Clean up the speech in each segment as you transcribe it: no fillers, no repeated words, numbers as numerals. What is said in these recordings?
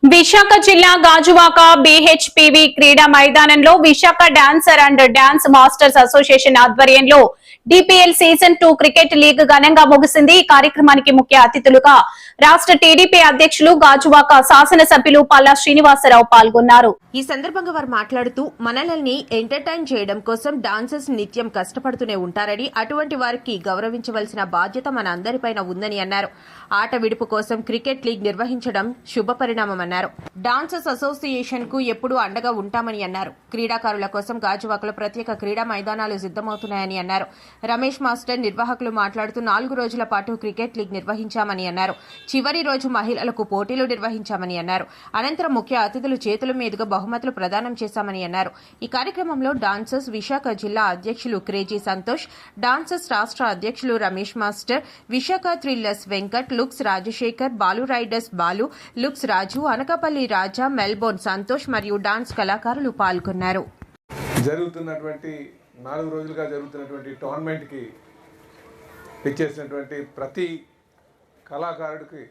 విశాఖ జిల్లా గాజువాక బీహెచ్పీవీ క్రీడా మైదానంలో Visakha dancer and dance masters association ఆధ్వర్యంలో డిపిఎల్ సీజన్ 2 క్రికెట్ లీగ్ ఘనంగా ముగిసింది. ఈ కార్యక్రమానికి ముఖ్య అతిథులుగా రాష్ట్ర టీడీపీ అధ్యక్షులు గాజువాక శాసనసభ్యులు పల్లా శ్రీనివాసరావు పాల్గొన్నారు. ఈ సందర్భంగా వారు మాట్లాడుతూ మనల్ని ఎంటర్టైన్ చేయడం కోసం డాన్సర్స్ నిత్యం కష్టపడుతూనే ఉంటారని, అటువంటి వారికి గౌరవించవలసిన బాధ్యత మన అందరిపైన ఉందని అన్నారు. ఆట విడుపు కోసం క్రికెట్ లీగ్ నిర్వహించడం శుభపరిణామమన్నారు. డాన్సర్స్ అసోసియేషన్ కు ఎప్పుడూ అండగా ఉంటామని అన్నారు. క్రీడాకారుల కోసం గాజువాకలో ప్రత్యేక క్రీడా మైదానాలు సిద్దమవుతున్నాయని అన్నారు. రమేష్ మాస్టర్ నిర్వాహకులు మాట్లాడుతూ 4 రోజుల పాటు క్రికెట్ లీగ్ నిర్వహించామని అన్నారు. చివరి రోజు మహిళలకు పోటీలు నిర్వహించామని అన్నారు. అనంతరం ముఖ్య అతిథులు చేతుల మీదుగా బహుమతులు ప్రదానం చేశామని అన్నారు. ఈ కార్యక్రమంలో డాన్సర్స్ విశాఖ జిల్లా అధ్యక్షులు క్రేజీ సంతోష్, డాన్సర్స్ రాష్ట్ర అధ్యక్షులు Ramesh master, Visakha thrillers Venkat, looks Rajasekhar, Balu riders Balu, looks Raju, Anakapalli Raja, Melbourne Santosh మరియు డాన్స్ కళాకారులు పాల్గొన్నారు. జరుగుతున్నటువంటి 4 రోజులుగా జరుగుతున్నటువంటి టోర్నమెంట్కి పిచ్చేసినటువంటి ప్రతి కళాకారుడికి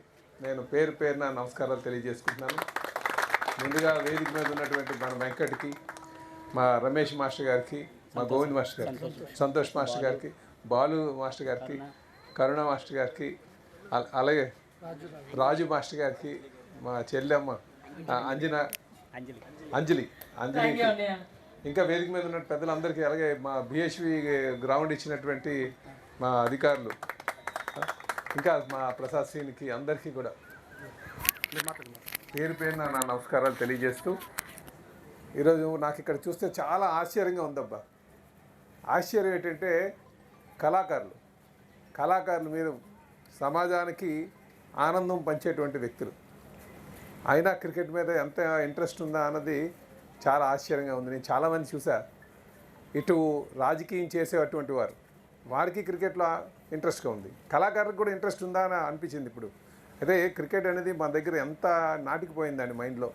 నేను పేరు పేరున నమస్కారాలు తెలియజేసుకుంటున్నాను. ముందుగా వేదిక మీద ఉన్నటువంటి మన వెంకట్కి, మా రమేష్ మాస్టర్ గారికి, మా గోవింద్ మాస్టర్ గారికి, సంతోష్ మాస్టర్ గారికి, బాలు మాస్టర్ గారికి, కరుణ మాస్టర్ గారికి, అలాగే రాజు మాస్టర్ గారికి, మా చెల్లెమ్మ అంజలి ఇంకా వేదిక మీద ఉన్న పెద్దలందరికీ, అలాగే మా బిహెచ్వి గ్రౌండ్ ఇచ్చినటువంటి మా అధికారులు, ఇంకా మా ప్రసాద్ శ్రీనికి అందరికీ కూడా పేరు పేరున నా నమస్కారాలు తెలియజేస్తూ, ఈరోజు నాకు ఇక్కడ చూస్తే చాలా ఆశ్చర్యంగా ఉందబ్బా. ఆశ్చర్యం ఏంటంటే కళాకారులు మీరు సమాజానికి ఆనందం పంచేటువంటి వ్యక్తులు, అయినా క్రికెట్ మీద ఎంత ఇంట్రెస్ట్ ఉందా అన్నది చాలా ఆశ్చర్యంగా ఉంది. నేను చాలామంది చూసా, ఇటు రాజకీయం చేసేటువంటి వారికి క్రికెట్లో ఇంట్రెస్ట్గా ఉంది, కళాకారులకు కూడా ఇంట్రెస్ట్ ఉందా అని అనిపించింది ఇప్పుడు. అయితే క్రికెట్ అనేది మన దగ్గర ఎంత నాటికిపోయిందండి మైండ్లో.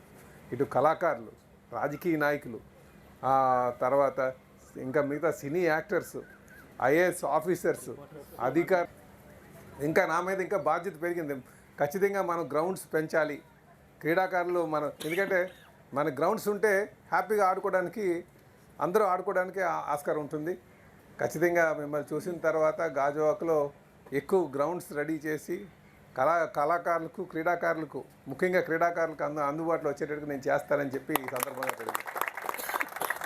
ఇటు కళాకారులు, రాజకీయ నాయకులు, తర్వాత ఇంకా మిగతా సినీ యాక్టర్స్, ఐఏఎస్ ఆఫీసర్స్, అధికారులు, ఇంకా నా మీద ఇంకా బాధ్యత పెరిగింది. ఖచ్చితంగా మనం గ్రౌండ్స్ పెంచాలి, క్రీడాకారులు ఎందుకంటే మన గ్రౌండ్స్ ఉంటే హ్యాపీగా ఆడుకోవడానికి, అందరూ ఆడుకోవడానికి ఆస్కారం ఉంటుంది. ఖచ్చితంగా మిమ్మల్ని చూసిన తర్వాత గాజువాకలో ఎక్కువ గ్రౌండ్స్ రెడీ చేసి కళాకారులకు, క్రీడాకారులకు, ముఖ్యంగా క్రీడాకారులకు అందుబాటులో వచ్చేటట్టుగా నేను చేస్తానని చెప్పి ఈ సందర్భంగా తెలియదు.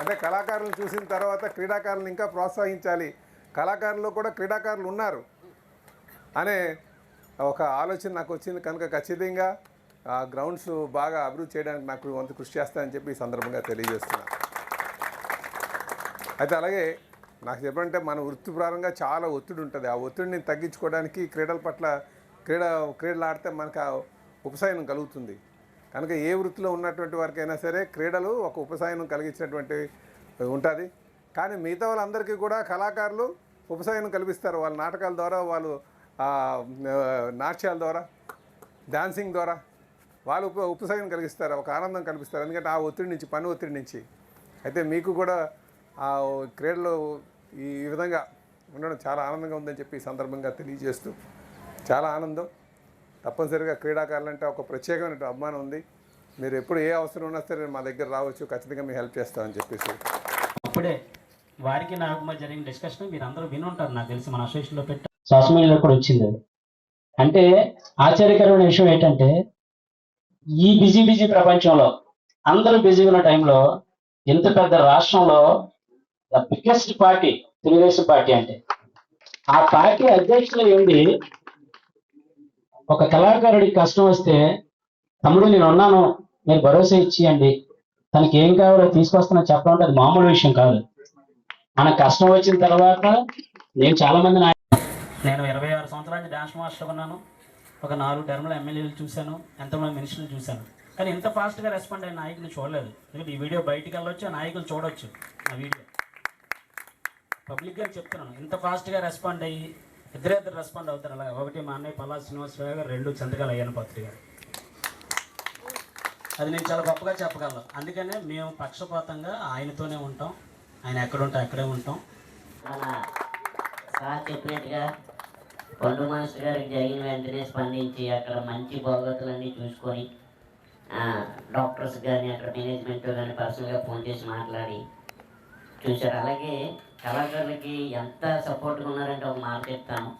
అంటే కళాకారులను చూసిన తర్వాత క్రీడాకారులను ఇంకా ప్రోత్సహించాలి, కళాకారుల్లో కూడా క్రీడాకారులు ఉన్నారు అనే ఒక ఆలోచన నాకు వచ్చింది. కనుక ఖచ్చితంగా గ్రౌండ్స్ బాగా అభివృద్ధి చేయడానికి నాకు వంతు కృషి చేస్తానని చెప్పి ఈ సందర్భంగా తెలియజేస్తున్నాను. అయితే అలాగే నాకు చెప్పాలంటే మన వృత్తిపరంగా చాలా ఒత్తిడి ఉంటుంది. ఆ ఒత్తిడిని తగ్గించుకోవడానికి క్రీడల పట్ల క్రీడలు ఆడితే మనకు ఉపశమనం కలుగుతుంది. కనుక ఏ వృత్తిలో ఉన్నటువంటి వారికైనా సరే క్రీడలు ఒక ఉపశమనం కలిగించినటువంటి ఉంటుంది. కానీ మిగతా వాళ్ళందరికీ కూడా కళాకారులు ఉపశమనం కల్పిస్తారు. వాళ్ళ నాటకాల ద్వారా, వాళ్ళు నాట్యాల ద్వారా, డాన్సింగ్ ద్వారా వాళ్ళు ఉపశమనం కలిగిస్తారు, ఒక ఆనందం కల్పిస్తారు. ఎందుకంటే ఆ ఒత్తిడి నుంచి, పని ఒత్తిడి నుంచి. అయితే మీకు కూడా ఆ క్రీడలు ఈ విధంగా ఉండడం చాలా ఆనందంగా ఉందని చెప్పి ఈ సందర్భంగా తెలియజేస్తూ, చాలా ఆనందం. తప్పనిసరిగా క్రీడాకారులు అంటే ఒక ప్రత్యేకమైన అభిమానం ఉంది. మీరు ఎప్పుడు ఏ అవసరం ఉన్నా సరే మా దగ్గర రావచ్చు, ఖచ్చితంగా మీకు హెల్ప్ చేస్తామని చెప్పేసి. అప్పుడే వారికి నాకు మధ్య జరిగిన డిస్కషన్ మీరు అందరూ వినుంటారు, నాకు తెలిసి మన అసోసియేషన్లో పెట్టి సోషల్ మీడియాలో కూడా వచ్చింది. అంటే ఆశ్చర్యకరమైన విషయం ఏంటంటే, ఈ బిజీ ప్రపంచంలో అందరూ బిజీగా ఉన్న టైంలో ఇంత పెద్ద రాష్ట్రంలో the biggest party Telugu Desam party, అంటే ఆ పార్టీ అధ్యక్షులు ఏంటి, ఒక కళాకారుడికి కష్టం వస్తే తమ్ముడు నేను ఉన్నాను, మీరు భరోసా ఇచ్చియండి, తనకి ఏం కావాలో తీసుకొస్తున్నా చెప్పడం అంటే అది మామూలు విషయం కాదు. మనకు కష్టం వచ్చిన తర్వాత నేను చాలామంది నేను 26 సంవత్సరాల నుంచి డాన్స్ మాస్టర్ ఉన్నాను. ఒక 4 టర్మ్ల ఎమ్మెల్యేలు చూశాను, ఎంతమంది మినిస్టర్లు చూశాను. కానీ ఇంత ఫాస్ట్గా రెస్పాండ్ అయిన నాయకులు చూడలేదు. ఎందుకంటే ఈ వీడియో బయటికి వెళ్ళొచ్చు, ఆ నాయకులు చూడొచ్చు. ఆ వీడియో పబ్లిక్గా చెప్తున్నాను, ఇంత ఫాస్ట్గా రెస్పాండ్ అయ్యి ఇద్దరు రెస్పాండ్ అవుతారు. అలాగే ఒకటి మా అన్నయ్య పల్లా శ్రీనివాసరావు గారు, 2 చంద్రకాల అయ్యన్న పాత్రి గారు. అది నేను చాలా గొప్పగా చెప్పగలను. అందుకనే మేము పక్షపాతంగా ఆయనతోనే ఉంటాం, ఆయన ఎక్కడుంటే అక్కడే ఉంటాం. అలా సార్ చెప్పినట్టుగా పండు మాస్టర్ గారికి జరిగిన వెంటనే స్పందించి అక్కడ మంచి భోగతులన్నీ చూసుకొని డాక్టర్స్ కానీ అక్కడ మేనేజ్మెంట్ కానీ పర్సనల్గా ఫోన్ చేసి మాట్లాడి చూశారు. అలాగే కళాకారులకి ఎంత సపోర్ట్గా ఉన్నారంటే ఒక మాట చెప్తాను.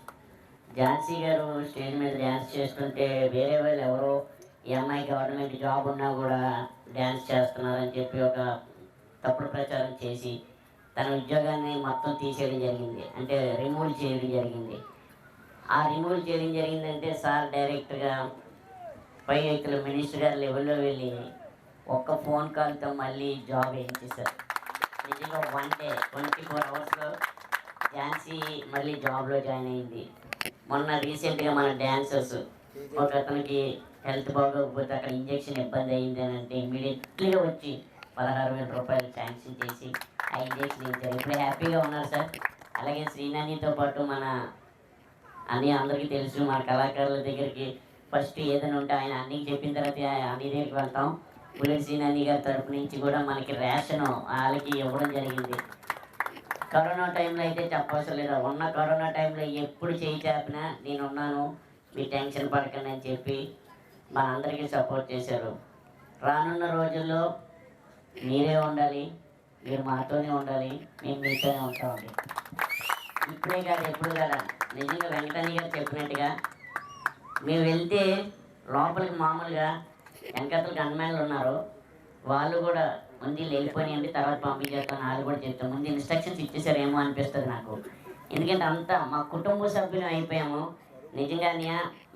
ఝాన్సీ గారు స్టేజ్ మీద డ్యాన్స్ చేస్తుంటే వేరే వాళ్ళు ఎవరో ఈ అమ్మాయి గవర్నమెంట్ జాబ్ ఉన్నా కూడా డ్యాన్స్ చేస్తున్నారని చెప్పి ఒక తప్పుడు ప్రచారం చేసి తన ఉద్యోగాన్ని మొత్తం తీసేయడం జరిగింది, అంటే రిమూవ్ చేయడం జరిగింది. ఆ రిమూవ్ చేయడం జరిగిందంటే సార్ డైరెక్ట్గా పై వ్యక్తులు మినిస్టర్ గారి లెవెల్లో వెళ్ళి ఒక్క ఫోన్ కాల్తో మళ్ళీ జాబ్ వేయించేశారు. నిజంగా 1 డే 24 అవర్స్లో ఝాన్సీ మళ్ళీ జాబ్లో జాయిన్ అయింది. మొన్న రీసెంట్గా మన డ్యాన్సర్స్ ఒక అతనికి హెల్త్ బాగోకపోతే అక్కడ ఇంజెక్షన్ ఇబ్బంది అయింది అని అంటే ఇమీడియట్లీగా వచ్చి 16,000 రూపాయలు శాంక్షన్ చేసి ఆ ఇంజెక్షన్ ఇచ్చారు. ఇప్పుడు హ్యాపీగా ఉన్నారు సార్. అలాగే శ్రీనానితో పాటు మన అన్నీ అందరికీ తెలుసు, మన కళాకారుల దగ్గరికి ఫస్ట్ ఏదైనా ఉంటే ఆయన అన్నీ చెప్పిన తర్వాత అన్ని దగ్గరికి వెళ్తాం. బుల్లెట్ శ్రీనాని గారి తరపు నుంచి కూడా మనకి రేషన్ వాళ్ళకి ఇవ్వడం జరిగింది. కరోనా టైంలో అయితే చెప్పవసరం లేదు, ఉన్న కరోనా టైంలో ఎప్పుడు చేయి చాపినా నేనున్నాను, మీ టెన్షన్ పడకండి అని చెప్పి మనందరికీ సపోర్ట్ చేశారు. రానున్న రోజుల్లో మీరే ఉండాలి, మీరు మాతోనే ఉండాలి, మేము మీతోనే ఉంటామండి. ఇప్పుడే కాదు ఎప్పుడు కదా. నిజంగా వెంకటయ్య గారు చెప్పినట్టుగా మేము వెళ్తే లోపలికి మామూలుగా వెంకటలు గన్మెన్లు ఉన్నారు, వాళ్ళు కూడా ముందు వెళ్ళిపోయినాయండి తర్వాత పంపించేస్తాను వాళ్ళు కూడా చెప్తాను. ముందు ఇన్స్ట్రక్షన్స్ ఇచ్చేసారేమో అనిపిస్తుంది నాకు, ఎందుకంటే అంతా మా కుటుంబ సభ్యులు అయిపోయాము. నిజంగానే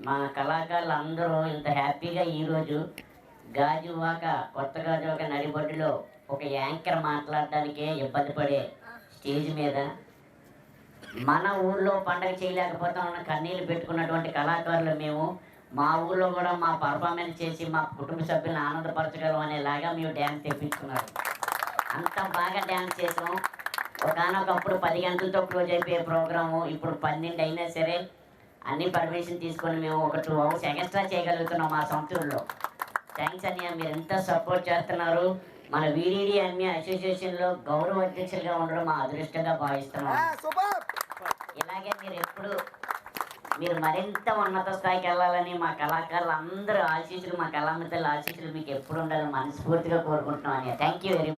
మా కళాకారులు అందరూ ఇంత హ్యాపీగా ఈరోజు గాజువాక కొత్త గాజువాక నడిబొడ్డులో ఒక యాంకర్ మాట్లాడడానికే ఇబ్బంది పడే స్టేజ్ మీద మన ఊళ్ళో పండగ చేయలేకపోతాం అన్న కన్నీళ్ళు పెట్టుకున్నటువంటి కళాకారులు మేము మా ఊళ్ళో కూడా మా పర్ఫార్మెన్స్ చేసి మా కుటుంబ సభ్యులను ఆనందపరచగలం అనేలాగా మేము డ్యాన్స్ తెప్పించుకున్నాం. అంత బాగా డ్యాన్స్ చేసాం. ఒకనొకప్పుడు 10 గంటలతో క్లోజ్ అయిపోయే ప్రోగ్రాము ఇప్పుడు 12 అయినా సరే అన్ని పర్మిషన్ తీసుకొని మేము ఒక 2 అవర్స్ ఎక్స్ట్రా చేయగలుగుతున్నాం మా సొంత ఊళ్ళో. థ్యాంక్స్ అన్నయ్య, మీరు ఎంత సపోర్ట్ చేస్తున్నారు. మన వీడిడి ఎంఏ అసోసియేషన్లో గౌరవ అధ్యక్షులుగా ఉండడం మా అదృష్టంగా భావిస్తున్నాం. ఇలాగే మీరు మరింత ఉన్నత స్థాయికి వెళ్ళాలని మా కళాకారులు అందరూ ఆశీస్సులు, మా కళామితల ఆశీస్సులు మీకు ఎప్పుడు ఉండాలని మనస్ఫూర్తిగా కోరుకుంటున్నాం అన్నయ్య. Thank you very much.